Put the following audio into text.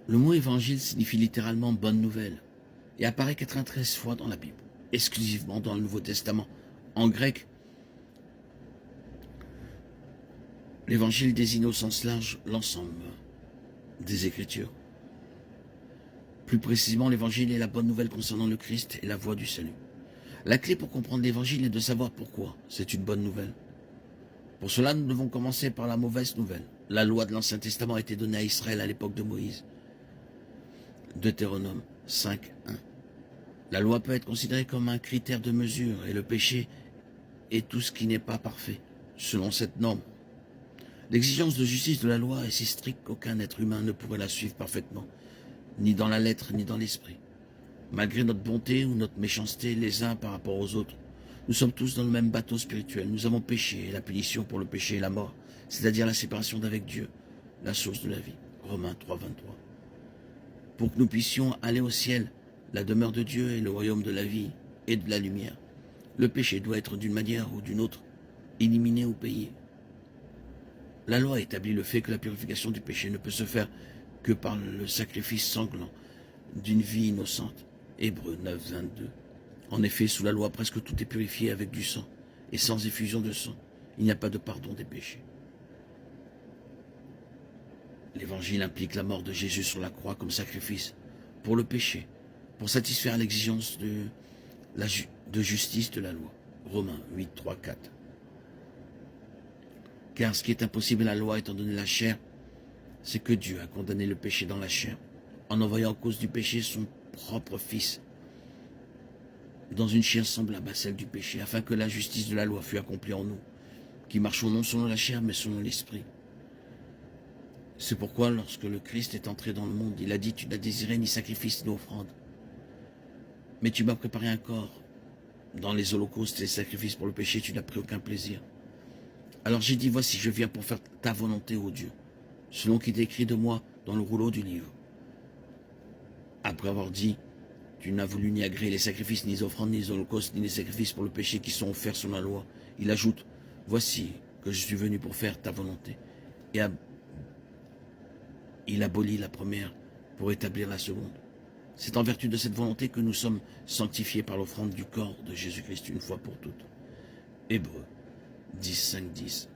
Le mot évangile signifie littéralement bonne nouvelle et apparaît 93 fois dans la Bible, exclusivement dans le Nouveau Testament. En grec, l'évangile désigne au sens large l'ensemble des Écritures. Plus précisément, l'évangile est la bonne nouvelle concernant le Christ et la voie du salut. La clé pour comprendre l'évangile est de savoir pourquoi c'est une bonne nouvelle. Pour cela, nous devons commencer par la mauvaise nouvelle. La loi de l'Ancien Testament a été donnée à Israël à l'époque de Moïse. Deutéronome 5:1. La loi peut être considérée comme un critère de mesure et le péché est tout ce qui n'est pas parfait, selon cette norme. L'exigence de justice de la loi est si stricte qu'aucun être humain ne pourrait la suivre parfaitement, ni dans la lettre ni dans l'esprit. Malgré notre bonté ou notre méchanceté les uns par rapport aux autres, nous sommes tous dans le même bateau spirituel. Nous avons péché et la punition pour le péché est la mort, c'est-à-dire la séparation d'avec Dieu, la source de la vie. Romains 3:23. Pour que nous puissions aller au ciel, la demeure de Dieu est le royaume de la vie et de la lumière. Le péché doit être d'une manière ou d'une autre éliminé ou payé. La loi établit le fait que la purification du péché ne peut se faire que par le sacrifice sanglant d'une vie innocente. Hébreux 9:22. En effet, sous la loi, presque tout est purifié avec du sang, et sans effusion de sang, il n'y a pas de pardon des péchés. L'évangile implique la mort de Jésus sur la croix comme sacrifice pour le péché, pour satisfaire l'exigence de justice de la loi. Romains 8:3-4. Car ce qui est impossible à la loi étant donné la chair, c'est que Dieu a condamné le péché dans la chair, en envoyant à cause du péché son propre Fils, dans une chair semblable à celle du péché, afin que la justice de la loi fût accomplie en nous, qui marchons non selon la chair, mais selon l'esprit. C'est pourquoi, lorsque le Christ est entré dans le monde, il a dit « Tu n'as désiré ni sacrifice ni offrande, mais tu m'as préparé un corps. Dans les holocaustes et les sacrifices pour le péché, tu n'as pris aucun plaisir. Alors j'ai dit, voici, je viens pour faire ta volonté, ô Dieu, selon qu'il est écrit de moi dans le rouleau du livre. » Après avoir dit, tu n'as voulu ni agréer les sacrifices, ni les offrandes, ni les holocaustes, ni les sacrifices pour le péché qui sont offerts selon la loi. Il ajoute, voici que je suis venu pour faire ta volonté. Et il abolit la première pour établir la seconde. C'est en vertu de cette volonté que nous sommes sanctifiés par l'offrande du corps de Jésus-Christ une fois pour toutes. Hébreux 10:5-10.